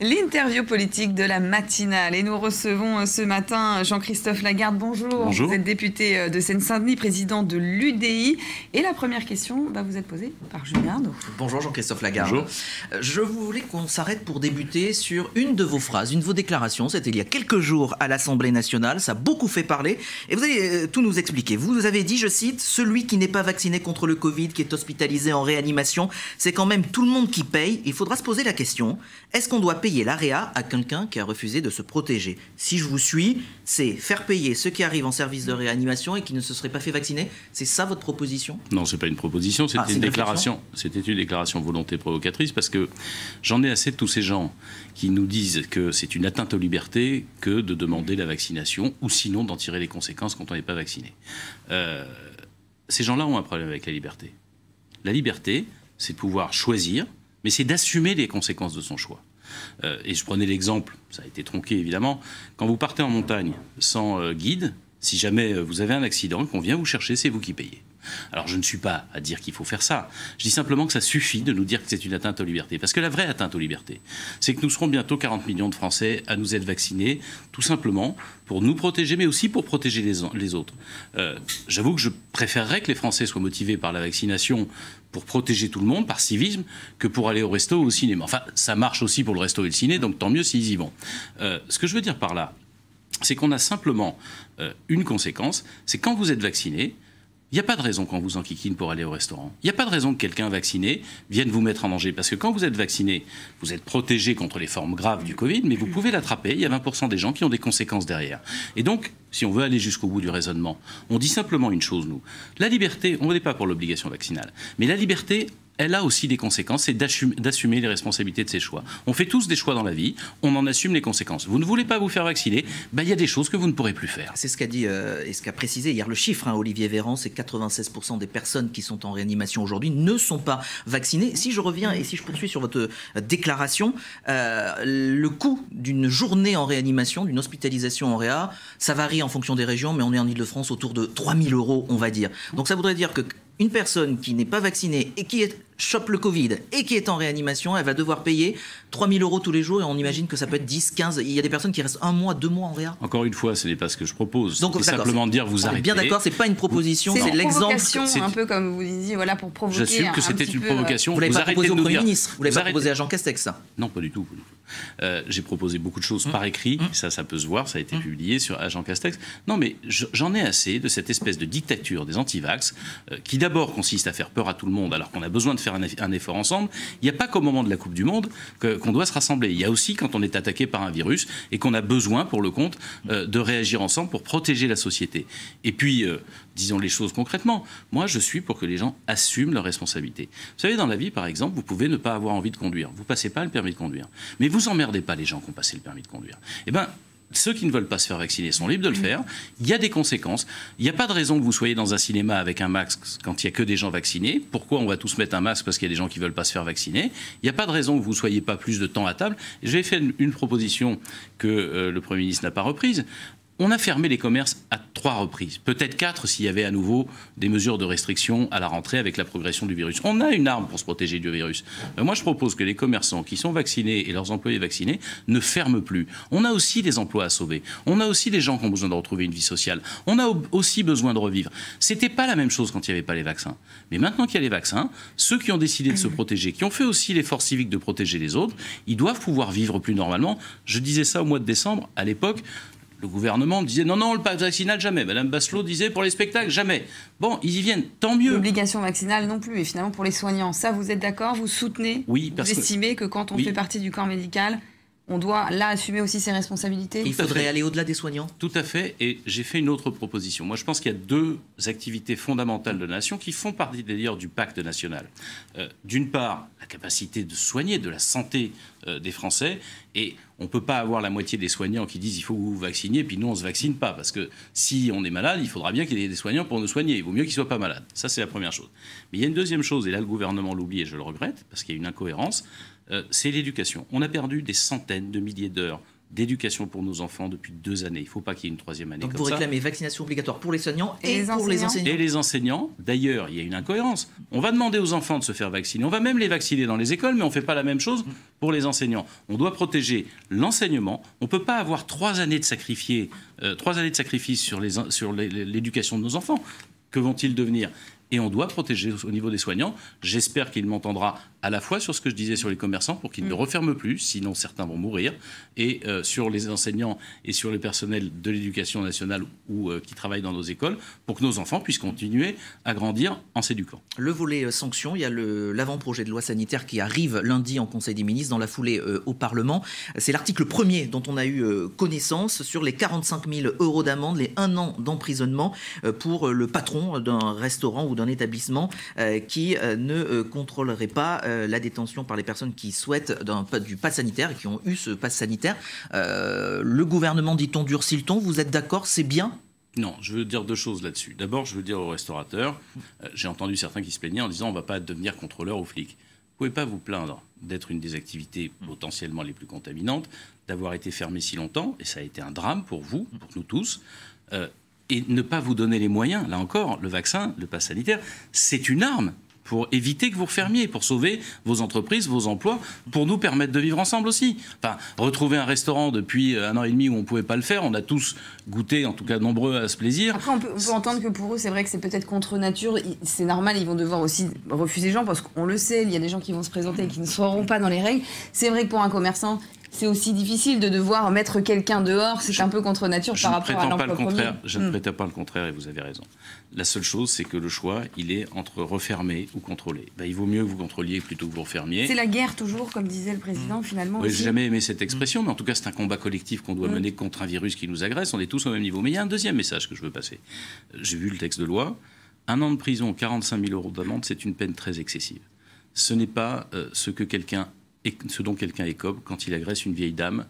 L'interview politique de la matinale. Et nous recevons ce matin Jean-Christophe Lagarde. Bonjour. Bonjour. Vous êtes député de Seine-Saint-Denis, président de l'UDI. Et la première question va vous être posée par Julien Arnaud. Bonjour Jean-Christophe Lagarde. Bonjour. Je voulais qu'on s'arrête pour débuter sur une de vos phrases, une de vos déclarations. C'était il y a quelques jours à l'Assemblée nationale. Ça a beaucoup fait parler. Et vous allez tout nous expliquer. Vous avez dit, je cite, « Celui qui n'est pas vacciné contre le Covid, qui est hospitalisé en réanimation, c'est quand même tout le monde qui paye. » Il faudra se poser la question, est-ce qu'on doit payer l'AREA à quelqu'un qui a refusé de se protéger? Si je vous suis, c'est faire payer ceux qui arrivent en service de réanimation et qui ne se seraient pas fait vacciner. C'est ça votre proposition? Non, c'est pas une proposition, c'était une déclaration. C'était une déclaration volonté provocatrice parce que j'en ai assez de tous ces gens qui nous disent que c'est une atteinte aux libertés que de demander la vaccination ou sinon d'en tirer les conséquences quand on n'est pas vacciné. Ces gens-là ont un problème avec la liberté. La liberté, c'est de pouvoir choisir, mais c'est d'assumer les conséquences de son choix. Et je prenais l'exemple, ça a été tronqué évidemment, quand vous partez en montagne sans guide, si jamais vous avez un accident et qu'on vient vous chercher, c'est vous qui payez. Alors je ne suis pas à dire qu'il faut faire ça, je dis simplement que ça suffit de nous dire que c'est une atteinte aux libertés. Parce que la vraie atteinte aux libertés, c'est que nous serons bientôt 40 millions de Français à nous être vaccinés, tout simplement pour nous protéger, mais aussi pour protéger les autres. J'avoue que je préférerais que les Français soient motivés par la vaccination pour protéger tout le monde, par civisme, que pour aller au resto ou au cinéma. Enfin, ça marche aussi pour le resto et le ciné, donc tant mieux s'ils y vont. Ce que je veux dire par là, c'est qu'on a simplement une conséquence, c'est quand vous êtes vacciné, il n'y a pas de raison qu'on vous enquiquine pour aller au restaurant. Il n'y a pas de raison que quelqu'un vacciné vienne vous mettre en danger. Parce que quand vous êtes vacciné, vous êtes protégé contre les formes graves du Covid, mais vous pouvez l'attraper. Il y a 20% des gens qui ont des conséquences derrière. Et donc, si on veut aller jusqu'au bout du raisonnement, on dit simplement une chose, nous. La liberté, on n'est pas pour l'obligation vaccinale, mais la liberté, elle a aussi des conséquences, c'est d'assumer les responsabilités de ses choix. On fait tous des choix dans la vie, on en assume les conséquences. Vous ne voulez pas vous faire vacciner, il y a des choses que vous ne pourrez plus faire. C'est ce qu'a dit et ce qu'a précisé hier le chiffre, Olivier Véran, c'est 96% des personnes qui sont en réanimation aujourd'hui ne sont pas vaccinées. Si je reviens et si je poursuis sur votre déclaration, le coût d'une journée en réanimation, d'une hospitalisation en réa, ça varie en fonction des régions, mais on est en Ile-de-France autour de 3 000 €, on va dire. Donc ça voudrait dire que une personne qui n'est pas vaccinée et qui chope le Covid et qui est en réanimation, elle va devoir payer 3 000 € tous les jours et on imagine que ça peut être 10, 15. Il y a des personnes qui restent 1 mois, 2 mois en réa. Encore une fois, ce n'est pas ce que je propose. Donc, c'est simplement de dire vous arrêtez. Bien d'accord, c'est pas une proposition, c'est l'exemple. C'est un peu comme vous disiez, voilà, pour provoquer. J'assume que c'était une provocation. Vous l'avez pas proposé au Premier ministre, vous l'avez pas proposé à Jean Castex, ça? Non, pas du tout. J'ai proposé beaucoup de choses par écrit, ça peut se voir, ça a été publié à Jean Castex. Non, mais j'en ai assez de cette espèce de dictature des antivax qui d'abord consiste à faire peur à tout le monde alors qu'on a besoin de faire un effort ensemble. Il n'y a pas qu'au moment de la Coupe du Monde qu'on doit se rassembler. Il y a aussi quand on est attaqué par un virus et qu'on a besoin, pour le compte, de réagir ensemble pour protéger la société. Et puis, disons les choses concrètement, moi je suis pour que les gens assument leurs responsabilités. Vous savez, dans la vie, par exemple, vous pouvez ne pas avoir envie de conduire. Vous ne passez pas le permis de conduire. Mais vous emmerdez pas les gens qui ont passé le permis de conduire. Eh bien, ceux qui ne veulent pas se faire vacciner sont libres de le faire. Il y a des conséquences. Il n'y a pas de raison que vous soyez dans un cinéma avec un masque quand il n'y a que des gens vaccinés. Pourquoi on va tous mettre un masque parce qu'il y a des gens qui ne veulent pas se faire vacciner? Il n'y a pas de raison que vous ne soyez pas plus de temps à table. J'ai fait une proposition que le Premier ministre n'a pas reprise. On a fermé les commerces à 3 reprises, peut-être 4 s'il y avait à nouveau des mesures de restriction à la rentrée avec la progression du virus. On a une arme pour se protéger du virus. Moi, je propose que les commerçants qui sont vaccinés et leurs employés vaccinés ne ferment plus. On a aussi des emplois à sauver. On a aussi des gens qui ont besoin de retrouver une vie sociale. On a aussi besoin de revivre. C'était pas la même chose quand il n'y avait pas les vaccins. Mais maintenant qu'il y a les vaccins, ceux qui ont décidé de se protéger, qui ont fait aussi l'effort civique de protéger les autres, ils doivent pouvoir vivre plus normalement. Je disais ça au mois de décembre, à l'époque. Le gouvernement disait non, le pass vaccinal, jamais. Madame Bachelot disait pour les spectacles, jamais. Bon, ils y viennent, tant mieux. L'obligation vaccinale non plus. Et finalement, pour les soignants, ça, vous êtes d'accord? Vous soutenez? Oui, vous estimez que quand on fait partie du corps médical, on doit là assumer aussi ses responsabilités? Il faudrait aller au-delà des soignants? Tout à fait. Et j'ai fait une autre proposition. Moi, je pense qu'il y a 2 activités fondamentales de la nation qui font partie d'ailleurs du pacte national. D'une part, la capacité de soigner, de la santé des Français. Et on ne peut pas avoir la moitié des soignants qui disent il faut que vous vous vacciniez, puis nous, on ne se vaccine pas. Parce que si on est malade, il faudra bien qu'il y ait des soignants pour nous soigner. Il vaut mieux qu'ils ne soient pas malades. Ça, c'est la première chose. Mais il y a une deuxième chose, et là, le gouvernement l'oublie, et je le regrette, parce qu'il y a une incohérence, c'est l'éducation. On a perdu des centaines de milliers d'heures d'éducation pour nos enfants depuis 2 années. Il ne faut pas qu'il y ait une 3e année. Donc comme vous ça. réclamez vaccination obligatoire pour les soignants et pour les enseignants. Et les enseignants, d'ailleurs, il y a une incohérence. On va demander aux enfants de se faire vacciner. On va même les vacciner dans les écoles, mais on ne fait pas la même chose pour les enseignants. On doit protéger l'enseignement. On ne peut pas avoir 3 années de sacrifice sur l'éducation de nos enfants. Que vont-ils devenir ? Et on doit protéger au niveau des soignants. J'espère qu'il m'entendra à la fois sur ce que je disais sur les commerçants pour qu'ils ne referment plus, sinon certains vont mourir, et sur les enseignants et sur les personnels de l'éducation nationale ou qui travaillent dans nos écoles, pour que nos enfants puissent continuer à grandir en s'éduquant. Le volet sanctions, il y a l'avant-projet de loi sanitaire qui arrive lundi en Conseil des ministres, dans la foulée au Parlement. C'est l'article 1er dont on a eu connaissance sur les 45 000 € d'amende, les 1 an d'emprisonnement pour le patron d'un restaurant ou d'un établissement qui ne contrôlerait pas la détention par les personnes qui souhaitent du pass sanitaire et qui ont eu ce pass sanitaire. Le gouvernement, dit-on, durcit le ton. Vous êtes d'accord? C'est bien? Non, je veux dire 2 choses là-dessus. D'abord, je veux dire aux restaurateurs, j'ai entendu certains qui se plaignaient en disant on ne va pas devenir contrôleur ou flic. Vous ne pouvez pas vous plaindre d'être une des activités potentiellement les plus contaminantes, d'avoir été fermé si longtemps, et ça a été un drame pour vous, pour nous tous, et ne pas vous donner les moyens. Là encore, le vaccin, le pass sanitaire, c'est une arme pour éviter que vous refermiez, pour sauver vos entreprises, vos emplois, pour nous permettre de vivre ensemble aussi. Enfin, retrouver un restaurant depuis 1 an et demi où on ne pouvait pas le faire, on a tous goûté, en tout cas nombreux, à ce plaisir. Après, on peut entendre que pour eux, c'est vrai que c'est peut-être contre nature. C'est normal, ils vont devoir aussi refuser les gens, parce qu'on le sait, il y a des gens qui vont se présenter et qui ne seront pas dans les règles. C'est vrai que pour un commerçant, c'est aussi difficile de devoir mettre quelqu'un dehors. C'est un peu contre nature par rapport à l'emploi premier. Je ne prétends pas le contraire et vous avez raison. La seule chose, c'est que le choix, il est entre refermer ou contrôler. Il vaut mieux que vous contrôliez plutôt que vous refermiez. C'est la guerre toujours, comme disait le président, finalement. Oui, j'ai jamais aimé cette expression, mais en tout cas, c'est un combat collectif qu'on doit mener contre un virus qui nous agresse. On est tous au même niveau. Mais il y a un deuxième message que je veux passer. J'ai vu le texte de loi. 1 an de prison, 45 000 € d'amende, c'est une peine très excessive. Ce n'est pas ce dont quelqu'un écope quand il agresse une vieille dame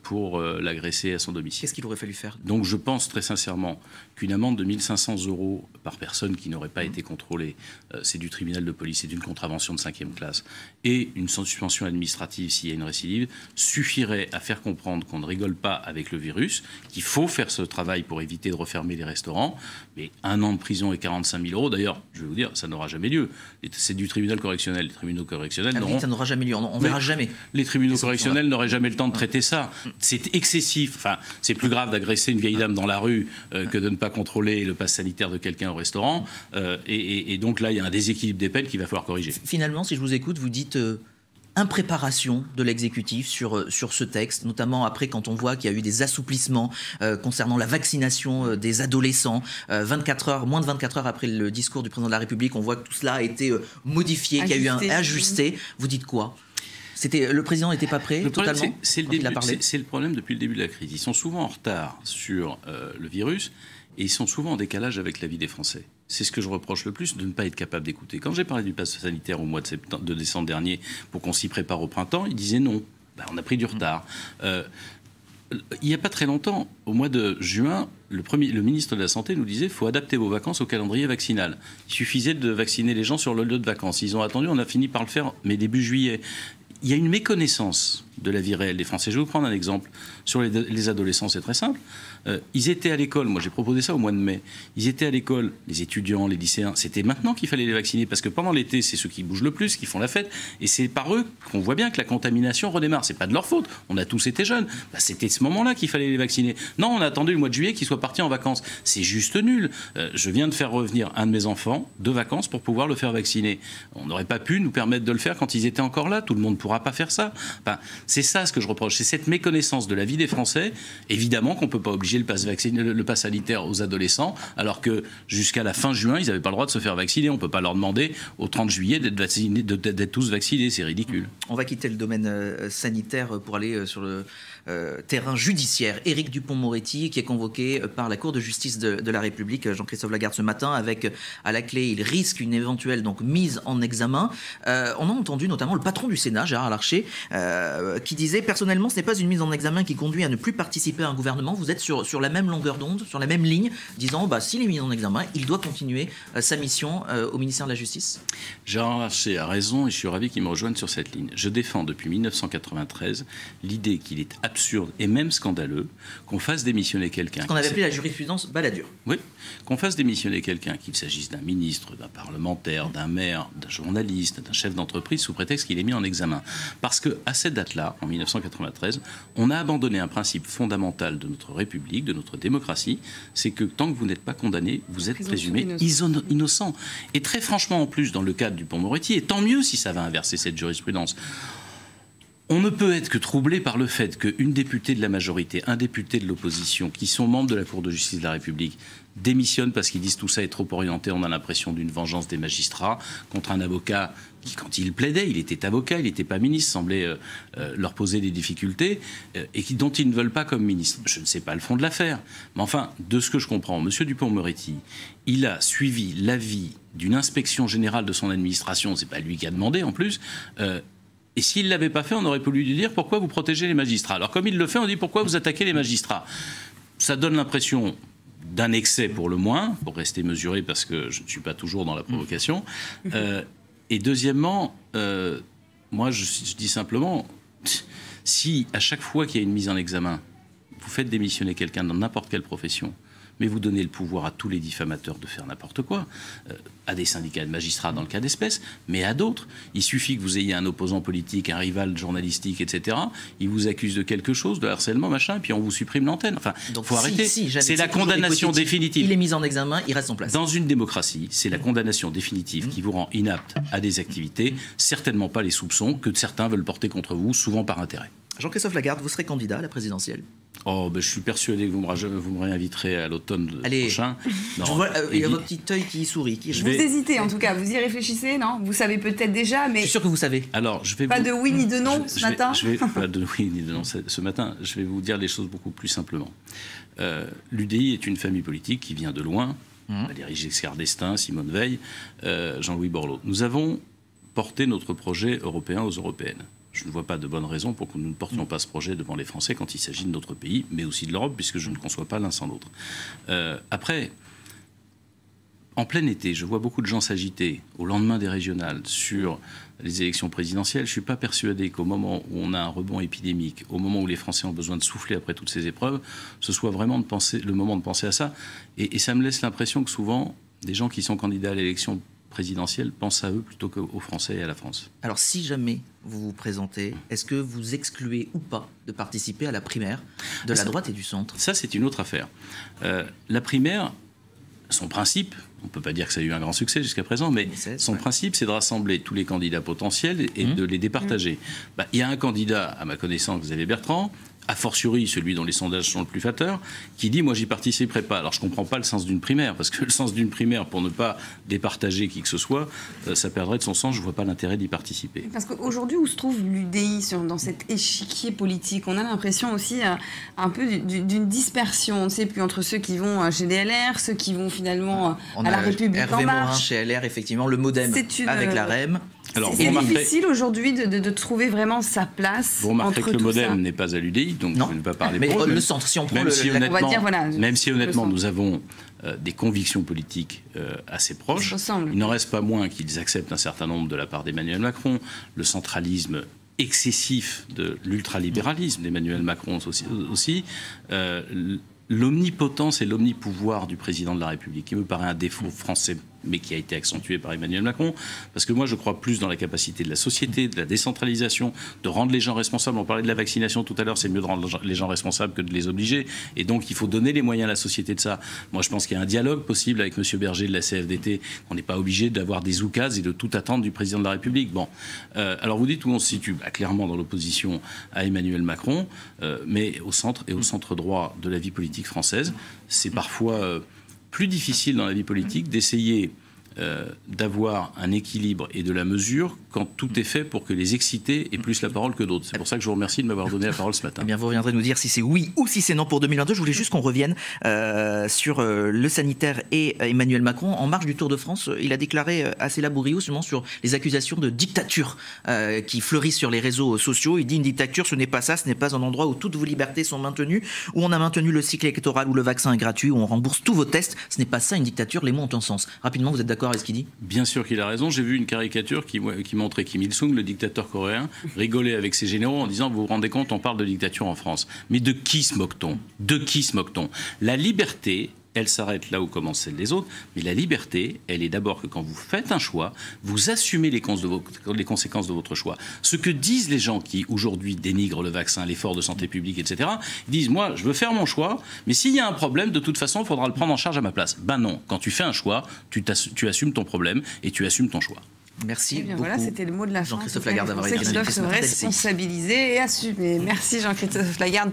pour l'agresser à son domicile. Qu'est-ce qu'il aurait fallu faire? Donc je pense très sincèrement qu'une amende de 1 500 € par personne qui n'aurait pas été contrôlée, c'est du tribunal de police, c'est d'une contravention de 5e classe, et une suspension administrative s'il y a une récidive, suffirait à faire comprendre qu'on ne rigole pas avec le virus, qu'il faut faire ce travail pour éviter de refermer les restaurants, mais 1 an de prison et 45 000 €, d'ailleurs, je vais vous dire, ça n'aura jamais lieu. C'est du tribunal correctionnel. Les tribunaux correctionnels ça n'aura jamais lieu, on verra jamais. Les tribunaux correctionnels n'auraient jamais le temps de traiter ça. C'est excessif. Enfin, c'est plus grave d'agresser une vieille dame dans la rue que de ne pas contrôler le pass sanitaire de quelqu'un au restaurant. Et donc là, il y a un déséquilibre des peines qu'il va falloir corriger. Finalement, si je vous écoute, vous dites impréparation de l'exécutif sur ce texte, notamment après quand on voit qu'il y a eu des assouplissements concernant la vaccination des adolescents. Moins de 24 heures après le discours du président de la République, on voit que tout cela a été modifié, qu'il y a eu un ajusté. Vous dites quoi? Le président n'était pas prêt totalement. C'est le problème depuis le début de la crise. Ils sont souvent en retard sur le virus et ils sont souvent en décalage avec la vie des Français. C'est ce que je reproche le plus, de ne pas être capable d'écouter. Quand j'ai parlé du pass sanitaire au mois de décembre dernier pour qu'on s'y prépare au printemps, ils disaient non. On a pris du retard. Il n'y a pas très longtemps, au mois de juin, le ministre de la Santé nous disait qu'il faut adapter vos vacances au calendrier vaccinal. Il suffisait de vacciner les gens sur le lieu de vacances. Ils ont attendu, on a fini par le faire, mais début juillet. Il y a une méconnaissance de la vie réelle des Français. Je vais vous prendre un exemple. Sur les adolescents, c'est très simple. Ils étaient à l'école, moi j'ai proposé ça au mois de mai, ils étaient à l'école, les étudiants, les lycéens, c'était maintenant qu'il fallait les vacciner, parce que pendant l'été, c'est ceux qui bougent le plus, qui font la fête, et c'est par eux qu'on voit bien que la contamination redémarre. C'est pas de leur faute, on a tous été jeunes. C'était ce moment-là qu'il fallait les vacciner. Non, on a attendu le mois de juillet qu'ils soient partis en vacances. C'est juste nul. Je viens de faire revenir un de mes enfants de vacances pour pouvoir le faire vacciner. On n'aurait pas pu nous permettre de le faire quand ils étaient encore là. Tout le monde ne pourra pas faire ça. Enfin, c'est ça ce que je reproche, c'est cette méconnaissance de la vie des Français. Évidemment qu'on ne peut pas obliger le pass sanitaire aux adolescents, alors que jusqu'à la fin juin, ils n'avaient pas le droit de se faire vacciner. On ne peut pas leur demander au 30 juillet d'être tous vaccinés. C'est ridicule. On va quitter le domaine sanitaire pour aller sur le terrain judiciaire. Éric Dupond-Moretti, qui est convoqué par la Cour de justice de la République, Jean-Christophe Lagarde, ce matin, avec à la clé, il risque une éventuelle mise en examen. On a entendu notamment le patron du Sénat, Gérard Larcher, qui disait « Personnellement, ce n'est pas une mise en examen qui conduit à ne plus participer à un gouvernement. » Vous êtes sur la même longueur d'onde, sur la même ligne, disant s'il est mis en examen, il doit continuer sa mission au ministère de la Justice. Gérard Larcher a raison et je suis ravi qu'il me rejoigne sur cette ligne. Je défends depuis 1993 l'idée qu'il est absurde et même scandaleux qu'on fasse démissionner quelqu'un. Ce qu'on avait appelé la jurisprudence Balladur. Oui, qu'on fasse démissionner quelqu'un, qu'il s'agisse d'un ministre, d'un parlementaire, d'un maire, d'un journaliste, d'un chef d'entreprise, sous prétexte qu'il est mis en examen. Parce qu'à cette date-là, en 1993, on a abandonné un principe fondamental de notre République, de notre démocratie, c'est que tant que vous n'êtes pas condamné, vous êtes présumé innocent. Et très franchement, en plus, dans le cadre du Dupond-Moretti, et tant mieux si ça va inverser cette jurisprudence, on ne peut être que troublé par le fait qu'une députée de la majorité, un député de l'opposition, qui sont membres de la Cour de justice de la République, démissionnent parce qu'ils disent tout ça est trop orienté, on a l'impression d'une vengeance des magistrats contre un avocat qui, quand il plaidait, il était avocat, il n'était pas ministre, semblait leur poser des difficultés, et dont ils ne veulent pas comme ministre. Je ne sais pas le fond de l'affaire, mais enfin, de ce que je comprends, M. Dupond-Moretti, il a suivi l'avis d'une inspection générale de son administration, c'est pas lui qui a demandé en plus, et s'il ne l'avait pas fait, on aurait pu lui dire pourquoi vous protégez les magistrats. Alors comme il le fait, on dit pourquoi vous attaquez les magistrats. Ça donne l'impression d'un excès pour le moins, pour rester mesuré parce que je ne suis pas toujours dans la provocation. Et deuxièmement, moi je dis simplement, si à chaque fois qu'il y a une mise en examen, vous faites démissionner quelqu'un dans n'importe quelle profession, mais vous donnez le pouvoir à tous les diffamateurs de faire n'importe quoi, à des syndicats de magistrats dans le cas d'espèce, mais à d'autres. Il suffit que vous ayez un opposant politique, un rival journalistique, etc. Il vous accuse de quelque chose, de harcèlement, machin, et puis on vous supprime l'antenne. Enfin, il faut arrêter. C'est la condamnation définitive. Il est mis en examen, il reste en place. Dans une démocratie, c'est la condamnation définitive qui vous rend inapte à des activités, certainement pas les soupçons que certains veulent porter contre vous, souvent par intérêt. Jean-Christophe Lagarde, vous serez candidat à la présidentielle? Je suis persuadé que vous me réinviterez à l'automne prochain. Non. Je vois, il y a votre petit œil qui sourit. Vous hésitez en tout cas, vous y réfléchissez, non? Vous savez peut-être déjà, mais... Je suis sûr que vous savez. Alors, pas de oui ni de non ce matin? Pas de oui ni de non ce matin. Je vais vous dire les choses beaucoup plus simplement. L'UDI est une famille politique qui vient de loin. Valéry Giscard d'Estaing, Simone Veil, Jean-Louis Borloo. Nous avons porté notre projet européen aux européennes. Je ne vois pas de bonne raison pour que nous ne portions pas ce projet devant les Français quand il s'agit de notre pays, mais aussi de l'Europe, puisque je ne conçois pas l'un sans l'autre. Après, en plein été, je vois beaucoup de gens s'agiter au lendemain des régionales sur les élections présidentielles. Je ne suis pas persuadé qu'au moment où on a un rebond épidémique, au moment où les Français ont besoin de souffler après toutes ces épreuves, ce soit vraiment le moment de penser à ça. Et ça me laisse l'impression que souvent, des gens qui sont candidats à l'élection présidentielle pensent à eux plutôt qu'aux Français et à la France. Alors si jamais vous vous présentez, est-ce que vous excluez ou pas de participer à la primaire de la droite et du centre? Ça, c'est une autre affaire. La primaire, son principe, on ne peut pas dire que ça a eu un grand succès jusqu'à présent, mais son principe, c'est de rassembler tous les candidats potentiels et de les départager. Il y a un candidat, à ma connaissance, Xavier Bertrand, a fortiori celui dont les sondages sont le plus flatteurs, qui dit « moi j'y participerai pas ». Alors je ne comprends pas le sens d'une primaire, parce que le sens d'une primaire, pour ne pas départager qui que ce soit, ça perdrait de son sens, je ne vois pas l'intérêt d'y participer. Parce qu'aujourd'hui, où se trouve l'UDI dans cet échiquier politique? On a l'impression aussi un peu d'une dispersion, on ne sait plus, entre ceux qui vont chez DLR, ceux qui vont finalement à la République Hervé en marche. Morin chez LR, effectivement, le MoDem avec la REM. C'est difficile aujourd'hui de trouver vraiment sa place. Vous remarquerez que le MoDem n'est pas à l'UDI, donc je ne vais pas parler mais pour eux. Le centre, si on prend même si honnêtement nous avons des convictions politiques assez proches, il n'en reste pas moins qu'ils acceptent un certain nombre de la part d'Emmanuel Macron, le centralisme excessif de l'ultralibéralisme d'Emmanuel Macron aussi l'omnipotence et l'omnipouvoir du président de la République, qui me paraît un défaut français, mais qui a été accentué par Emmanuel Macron, parce que moi je crois plus dans la capacité de la société, de la décentralisation, de rendre les gens responsables. On parlait de la vaccination tout à l'heure, c'est mieux de rendre les gens responsables que de les obliger, et donc il faut donner les moyens à la société de ça. Moi je pense qu'il y a un dialogue possible avec M. Berger de la CFDT, qu'on n'est pas obligé d'avoir des oukases et de tout attendre du président de la République. Bon, alors vous dites où on se situe, clairement dans l'opposition à Emmanuel Macron, mais au centre et au centre droit de la vie politique française. C'est parfois plus difficile dans la vie politique d'essayer d'avoir un équilibre et de la mesure quand tout est fait pour que les excités aient plus la parole que d'autres. C'est pour ça que je vous remercie de m'avoir donné la parole ce matin. Eh bien, vous reviendrez nous dire si c'est oui ou si c'est non pour 2022. Je voulais juste qu'on revienne sur le sanitaire et Emmanuel Macron. En marge du Tour de France, il a déclaré assez laborieux justement sur les accusations de dictature qui fleurissent sur les réseaux sociaux. Il dit une dictature, ce n'est pas ça, ce n'est pas un endroit où toutes vos libertés sont maintenues, où on a maintenu le cycle électoral, où le vaccin est gratuit, où on rembourse tous vos tests. Ce n'est pas ça une dictature, les mots ont un sens. Rapidement, vous êtes d'accord avec ce qu'il dit ? Bien sûr qu'il a raison. J'ai vu une caricature qui montrait Kim Il-sung, le dictateur coréen, rigoler avec ses généraux en disant « Vous vous rendez compte, on parle de dictature en France ». Mais de qui se moque-t-on ? De qui se moque-t-on ? La liberté, elle s'arrête là où commence celle des autres, mais la liberté, elle est d'abord que quand vous faites un choix, vous assumez les conséquences de votre choix. Ce que disent les gens qui aujourd'hui dénigrent le vaccin, l'effort de santé publique, etc., ils disent « Moi, je veux faire mon choix, mais s'il y a un problème, de toute façon, il faudra le prendre en charge à ma place ». Ben non, quand tu fais un choix, tu assumes ton problème et tu assumes ton choix. Merci beaucoup. Voilà, c'était le mot de la fin. Jean-Christophe Lagarde d'avoir été se responsabiliser et assumer. Merci Jean-Christophe Lagarde.